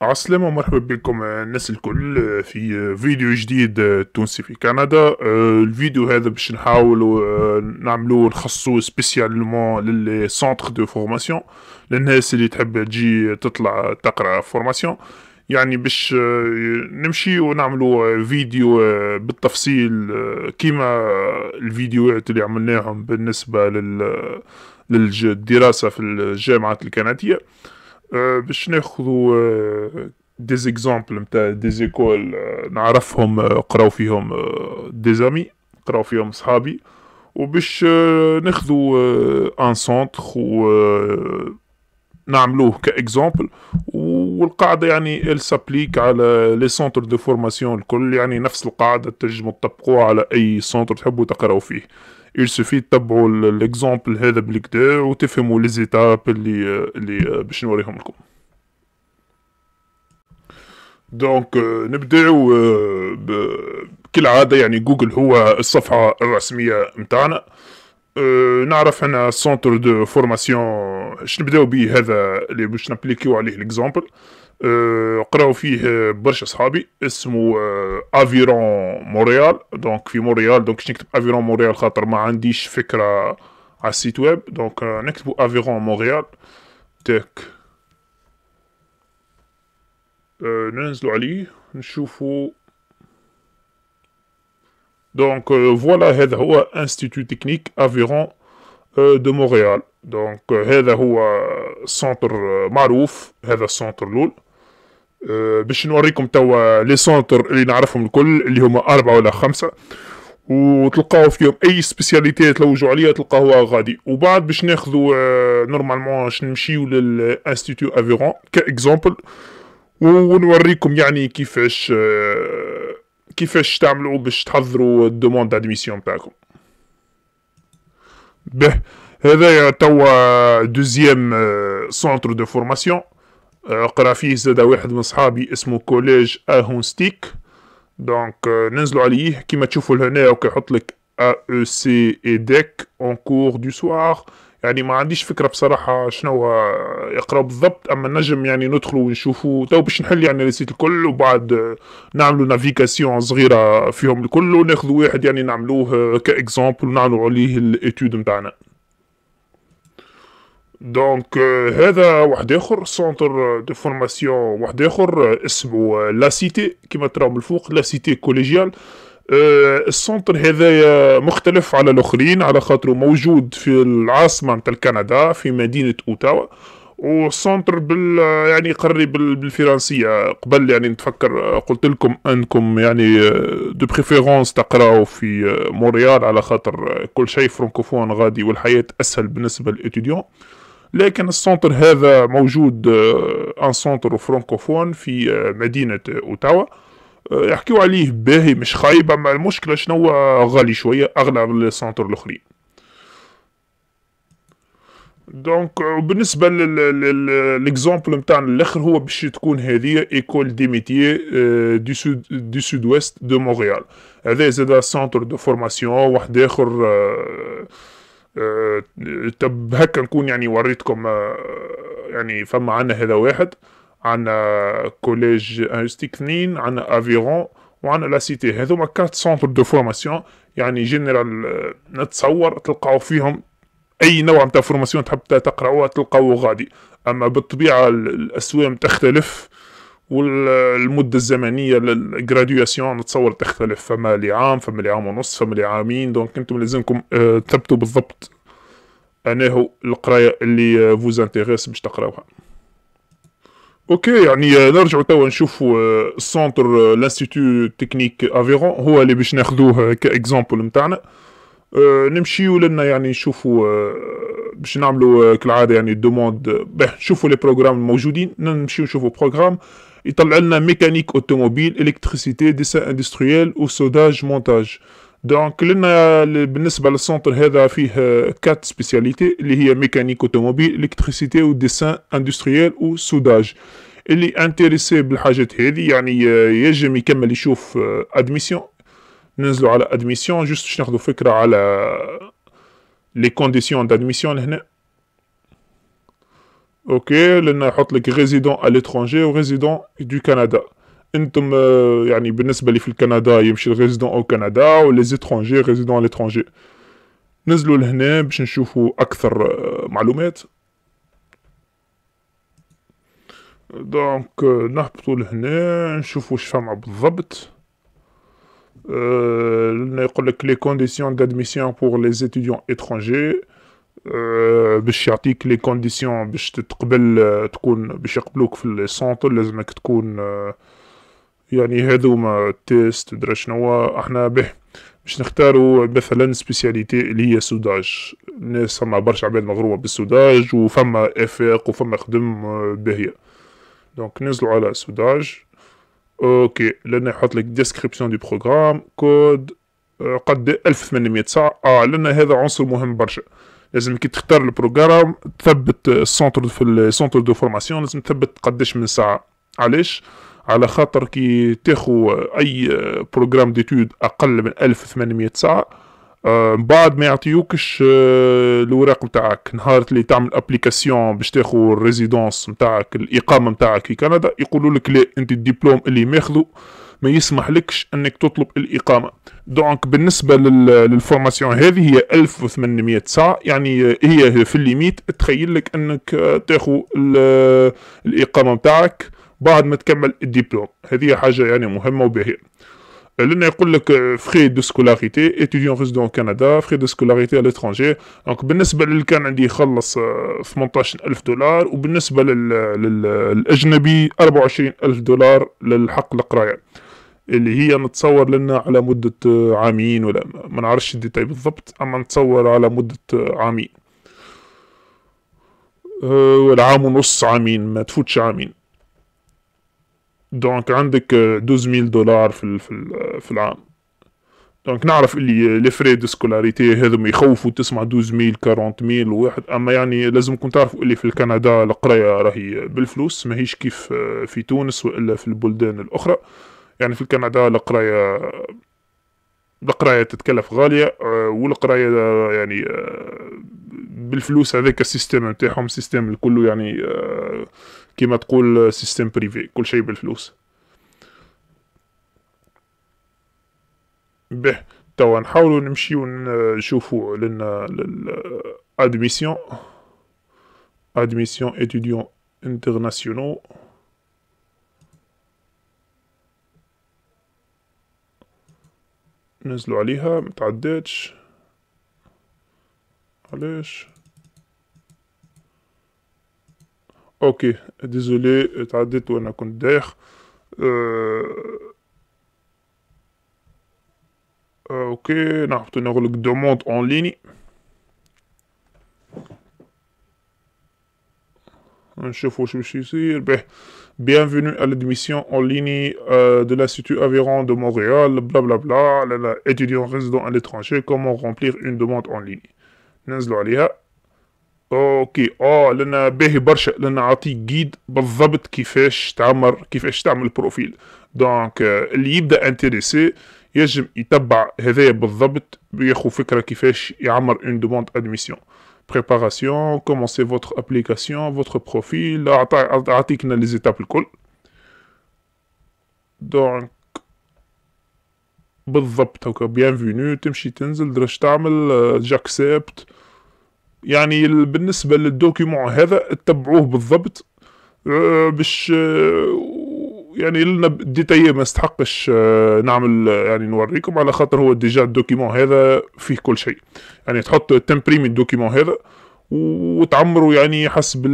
عسلامة ومرحبا بكم الناس الكل في فيديو جديد تونسي في كندا. الفيديو هذا باش نحاولوا نعملوه نخصصوه سبيسيالمون للي سونتر دو فورماسيون، للناس اللي تحب تجي تطلع تقرا فورماسيون. يعني باش نمشي ونعملوا فيديو بالتفصيل، كيما الفيديوهات اللي عملناهم بالنسبة للدراسة في الجامعات الكندية. باش ناخذوا دي زيكزامبل نتاع دي زيكول نعرفهم، قراو فيهم دي زامي، قراو فيهم صحابي، وباش ناخذوا ان سونتر و نعملوه كاكزامبل. والقاعده يعني ال سابليك على لي سونتر دو فورماسيون الكل، يعني نفس القاعده تنجموا تطبقوها على اي سونتر تحبوا تقراو فيه. il suffit تتبعوا الاكزامبل هذا بالكدا وتفهموا لي زيتاب اللي باش نوريهم لكم. دونك نبداو كالعاده، يعني جوجل هو الصفحه الرسميه متاعنا. نعرف انا سونتر دو فورماسيون اش نبداو بيه، هذا اللي باش نابليكيو عليه الاكزامبل. قراو فيه برشا صحابي، اسمه افيرون مونريال. دونك في مونريال، دونك باش نكتب افيرون مونريال خاطر ما عنديش فكره على السيت ويب. دونك نكتبوا افيرون مونريال تاك. ننزلوا عليه نشوفوا. دونك فوالا، هذا هو انستيتو تكنيك افيرون دو مونريال. دونك هذا هو سونتر معروف، هذا السونتر الاول. باش نوريكم توا لي سونتر اللي نعرفهم الكل، اللي هما 4 ولا 5، وتلقاو فيهم اي سبيسياليتي تلوجوا عليها تلقاوها غادي. وبعد باش ناخذوا نورمالمون باش نمشيو للانستيتو افيرون كاكزامبل، ونوريكم يعني كيفاش تعملوا باش تحضروا الدوموند دادميسيون نتاعكم. به، هذايا توا دوزيام سونتر دو فورماسيون. قرا فيه زادا واحد من صحابي اسمه كوليج اهونستيك. دونك ننزلوا عليه كيما تشوفوا لهنا، وكيحط لك AEC EDEC اون كور دو سوار. يعني ما عنديش فكره بصراحه شنو يقرا بالضبط، اما نجم يعني ندخلوا ونشوفوا تو باش نحل يعني السيت الكل، وبعد نعملوا نافيغاسيون صغيره فيهم الكل، وناخذوا واحد يعني نعملوه كاكزامبل ونعملوا عليه الاتيود نتاعنا. دونك هذا واحد اخر سونتر دو فورماسيون، واحد اخر اسمه لا سيتي، كيما تراو من الفوق لا سيتي كوليجيال. السونتر هذايا مختلف على الاخرين على خاطره موجود في العاصمه نتاع كندا في مدينه اوتاوا. والسونتر يعني قريب بالفرنسيه. قبل يعني نتفكر قلت لكم انكم يعني دو بريفيرونس تقراو في مونريال على خاطر كل شيء فرانكوفون غادي والحياه اسهل بالنسبه للاتيديون. لكن السونتر هذا موجود ان سونتر فرانكوفون في مدينة اوتاوا. يحكيو عليه باهي مش خايب، اما المشكلة شنو غالي شوية، اغلى من السونتر الاخرين. دونك بالنسبة للاكزامبل نتاعنا الاخر، هو باش تكون هذه ايكول دي ميتيي دو سود ويست دو مونريال. هذا زاد سونتر دو فورماسيون واحد اخر. طب هكا نكون يعني وريتكم. يعني فما عنا هذا واحد، عنا كوليج انستيك 2، عنا افيرون، وعنا لا سيتي. هذوما 4 سونتر دو فورماسيون يعني جنرال. نتصور تلقاو فيهم اي نوع نتاع فورماسيون تحب تقراوها تلقاوه غادي. اما بالطبيعه الاسوام تختلف، والمده الزمنيه للجراديواسيون نتصور تختلف، فما لعام، فما لعام ونص، فما لعامين. دونك انتم لازمكم تثبتوا بالضبط انه القرايه اللي فوز انتيريس باش تقراوها. اوكي، يعني نرجعوا توا نشوفوا السونتر لانستيتو تكنيك افيرون، هو اللي باش ناخذوه كاكزامبل نتاعنا. نمشيو لنا يعني نشوفوا باش نعملوا كالعاده يعني دوموند. نشوفوا لي بروغرام الموجودين. نمشيو نشوفوا بروغرام يطلع لنا ميكانيك اوتوموبيل، الكتريسيتي، ديسان اندستريال، وسوداج مونتاج. دونك لنا بالنسبه للسونتر هذا فيه 4 سبيسياليتي اللي هي ميكانيك اوتوموبيل، الكتريسيتي، وديسان اندستريال، وسوداج. اللي انتريسي بالحاجات هذه يعني يجم يكمل يشوف ادميسيون. ننزلوا على ادميسيون جوست باش ناخذوا فكره على لي كونديسيون دادميسيون هنا. اوكي، لان يحط لك ريزيدون ا ليترونجي وريزيدون دو كندا. انتم يعني بالنسبه لي في الكندا يمشي الريزيدون او كندا، ولي زيترونجي ريزيدون ا ليترونجي. نزلوا لهنا باش نشوفوا اكثر معلومات. دونك نهبطوا لهنا نشوفوا واش فما بالضبط. لنا يقول لك لي كونديسيون دادميسيون بور لي ستوديون اترونجي. باش يعطيك لي كونديسيون باش تتقبل، تكون باش يقبلوك في السونتر لازمك تكون يعني هذوما تيست درا شنو. احنا باش نختاروا مثلا سبيسياليتي اللي هي سوداج. الناس فما برشا عباد مغرومه بالسوداج، وفما افاق وفما خدم باهيه. دونك ننزلوا على سوداج. اوكي، لنا يحط لك ديسكريبسيون دو بروغرام كود قد 1800 ساعه. لنا هذا عنصر مهم برشا. لازم كي تختار البروغرام تثبت السونتر في السونتر دو فورماسيون، لازم تثبت قداش من ساعه. علاش؟ على خاطر كي تاخو اي بروغرام ديتود اقل من 1800 ساعه، بعد ما يعطيوكش الوراق نتاعك نهار اللي تعمل ابليكاسيون باش تاخو الريزيدونس نتاعك، الاقامه نتاعك في كندا. يقولوا لك لا، انت الدبلوم اللي ماخذه ما يسمح لكش انك تطلب الاقامه. دونك بالنسبه للفورماسيون هذه هي 1800 ساعه، يعني هي في الليميت تخيل لك انك تاخو الاقامه نتاعك بعد ما تكمل الدبلوم. هذه حاجه يعني مهمه وباهيه. لأنه يقول لك فري دو سكولاريتي اتيديون ريزيدون كندا، فري دو سكولاريتي على لترونجي. دونك بالنسبة اللي كان عندي يخلص 18,000 دولار، وبالنسبة للأجنبي 24,000 دولار للحق القراية، اللي هي نتصور لنا على مدة عامين، ولا ما نعرفش الديتاي بالضبط، أما نتصور على مدة عامين ولا عام ونص، عامين ما تفوتش عامين. دونك عندك 12,000 دولار في العام. دونك نعرف اللي لي فري دو سكولاريتي هذوما يخوفوا تسمع 12,000 40,000 واحد، اما يعني لازمكم تعرفوا اللي في الكندا القرايه راهي بالفلوس، ماهيش كيف في تونس والا في البلدان الاخرى. يعني في الكندا القرايه تتكلف غاليه، والقرايه يعني بالفلوس. هذاك السيستم نتاعهم سيستم الكل يعني كيما تقول سيستم بريفي، كل شيء بالفلوس. به توا نحاولوا نمشيو نشوفوا لنا l'admission admission étudiants internationaux. ننزلوا عليها متعداتش، علاش؟ اوكي ديزولي تعديت وانا كنت دايخ. اوكي نهبطو نغلق دوموند اون ليني، نشوفو واش باش يصير. به bienvenue à l'admission en ligne de l'Institut Aviron de Montréal, blablabla, étudiant résident à l'étranger, comment remplir une demande en ligne. ننزلوا عليها. اوكي لنا باهي برشا، لنا عطيك جيد بالضبط كيفاش تعمل بروفيل. دونك اللي يبدا انتريسي يجم يتبع هذايا بالضبط، ياخو فكره كيفاش يعمر اون دوموند ادميسيون. بريباراسيون، كومونسي فوتر ابليكاسيون، فوتر بروفيل، عطيكنا لي زيتاب الكل. دونك بالضبط هكا بيانفينو، تمشي تنزل درش تعمل جاكسبت. يعني بالنسبة للدوكيمون هذا تتبعوه بالضبط باش يعني لنا ديتايي ما استحقش نعمل يعني نوريكم، على خاطر هو ديجا الدوكيمون هذا فيه كل شيء. يعني تحط تمبريمي الدوكيمون هذا وتعمروا يعني حسب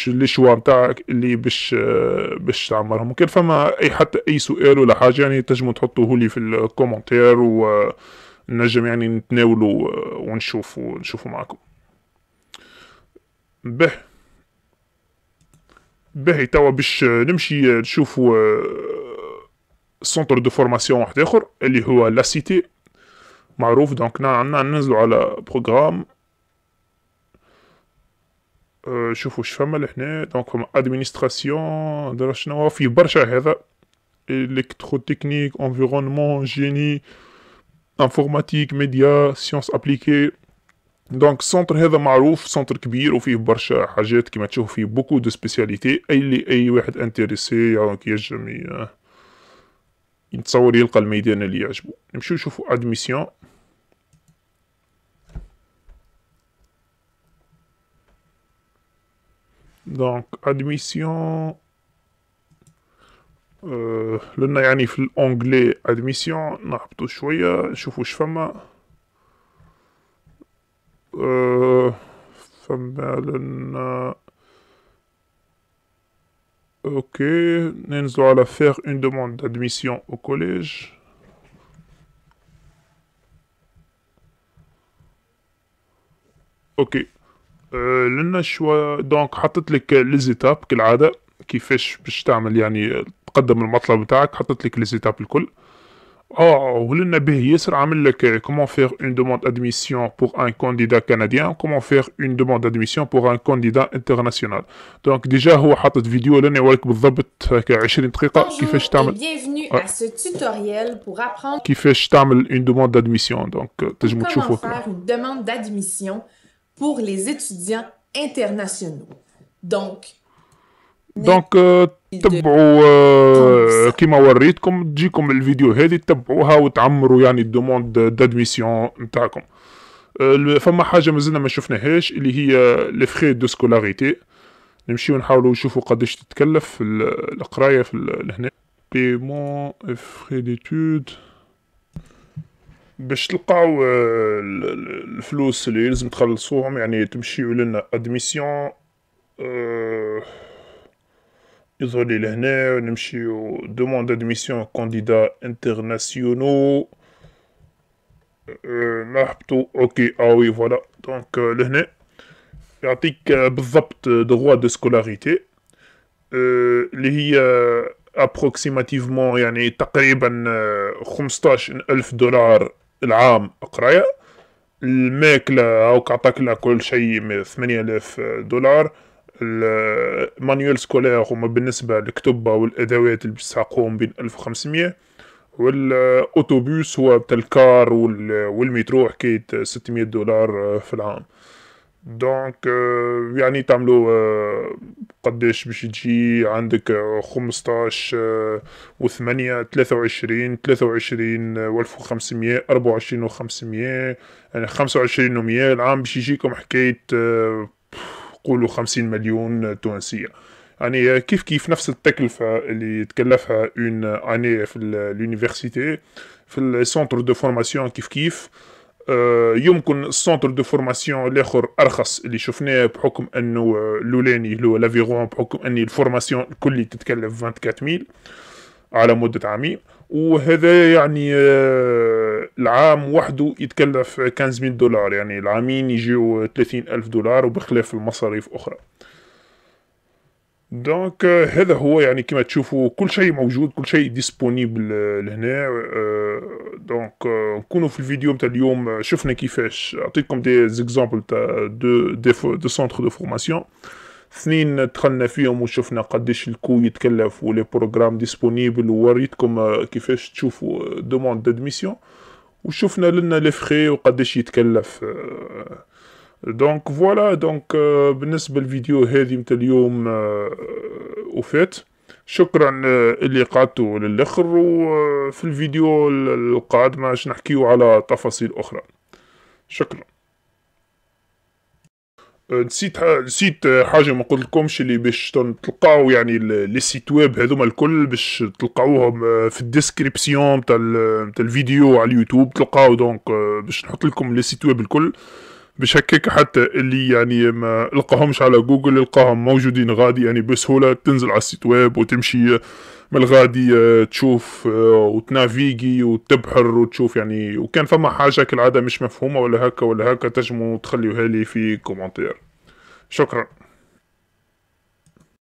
لي شوا نتاعك اللي باش تعمرهم. وكان فما حتى اي سؤال ولا حاجه يعني تنجموا تحطوه لي في الكومنتير، ونجم يعني نتناولوا ونشوفوا معكم. باهي توا باش نمشي نشوفوا سونتر دو فورماسيون واحد اخر اللي هو لا سيتي معروف. دونك ننزلوا على بروغرام. شوفوا واش فما لهنا. دونك فما ادمينستراسيون، درا شنو فيه برشا. هذا الكترو تكنيك، انفيرونمون، جيني انفورماتيك، ميديا، سيونس ابليكي، دونك السونتر هذا معروف، سونتر كبير وفيه برشا حاجات كيما تشوف، فيه بوكو دو سبيسياليتي. اي واحد انتريسي ينجم يتصور يلقى الميدان اللي يعجبو. نمشيو نشوفو ادميسيون. دونك ادميسيون لنا يعني في الانجلي ادميسيون. نهبطو شويه نشوفو واش فما. فما لنا اوكي، ننزلو على faire une demande d'admission au collège. اوكي لنا شوية. دونك حطت لك لي زيتاب كالعادة كيفاش باش تعمل يعني تقدم المطلب بتاعك. حطت لك لي زيتاب الكل. ولنا به ياسر عامل لك comment faire une demande d'admission pour un candidat canadien, comment faire une demande d'admission pour un candidat international. دونك ديجا هو حاطط فيديو لنا يوريك بالضبط هكا 20 دقيقة كيفاش تعمل. Bienvenue à ce tutoriel pour apprendre كيفاش تعمل une demande d'admission. دونك تنجمو تشوفوا comment faire une demande d'admission pour les étudiants internationaux. دونك تبعوا كيما وريتكم، تجيكم الفيديو هذه تتبعوها وتعمروا يعني الدوموند دادميسيون نتاعكم. فما حاجه مازلنا ما شفناهاش اللي هي لي فري دو سكولاريتي. نمشيو نحاولوا نشوفوا قداش تتكلف القرايه في لهنا. بيمون فري ديتود. باش تلقاو الفلوس اللي لازم تخلصوهم يعني تمشيو لنا ادميسيون. يظهر لي لهنا نمشيو دوموند ادميسيون كانديدا انترناسيونو. نهبطو اوكي وي فوالا. دونك لهنا يعطيك بالضبط دغوا دو سكولاريتي اللي هي ابروكسيماتيفمون يعني تقريبا 15,000 دولار العام قرايه. الماكله هاوك عطاك لها كل شيء 8,000 دولار. المانيوال سكولير هما بالنسبة للكتب والأدوات اللي بتسحقهم بين 1500. والأوتوبوس هو بتاع الكار والمترو حكاية 600 دولار في العام. دونك يعني تعملوا قداش باش تجي عندك 15 و8 23 و1500 24 و500 يعني 25 و100 العام باش يجيكم حكاية قولوا 50 مليون تونسية. يعني كيف نفس التكلفة اللي تكلفها اون اني في اليونيفرسيتي في السونتر دو فورماسيون. كيف يمكن السونتر دو فورماسيون الاخر ارخص اللي شفناه بحكم انه الاولاني اللي هو لافيغون بحكم ان الفورماسيون الكلي تتكلف 24,000 على مدة عامين. وهذا يعني العام وحده يتكلف 15,000 دولار يعني العامين يجيو 30,000 دولار وبخلاف المصاريف أخرى. دونك هذا هو يعني كما تشوفوا كل شيء موجود، كل شيء ديسپونيبل لهنا. دونك نكونوا في الفيديو متاع اليوم شفنا كيفاش اعطيتكم دي زيكزامبل تاع دو سونتر دو فورماسيون. 2 دخلنا فيهم وشفنا قداش الكو يتكلف ولي بروغرام ديسپونيبل ووريتكم كيفاش تشوفوا دوموند دادميسيون وشفنا لنا لي فري وقداش يتكلف. دونك فوالا. دونك بالنسبه للفيديو هذه متاع اليوم وفات. شكرا اللي قعدتوا للاخر. وفي الفيديو القادم باش نحكيو على تفاصيل اخرى. شكرا. نسيت حاجه ما قلتلكمش اللي باش تلقاو يعني لي سيت ويب هذوما الكل باش تلقاوهم في الديسكريبسيون تاع الفيديو على اليوتيوب تلقاو. دونك باش نحط لكم لي سيت ويب الكل باش هكاك حتى اللي يعني ما لقاهمش على جوجل يلقاهم موجودين غادي يعني بسهوله. تنزل على السيت ويب وتمشي من الغادي تشوف وتنافيجي وتبحر وتشوف يعني. وكان فما حاجه كالعاده مش مفهومه ولا هكا تنجموا تخليوها لي في كومنتير. شكرا.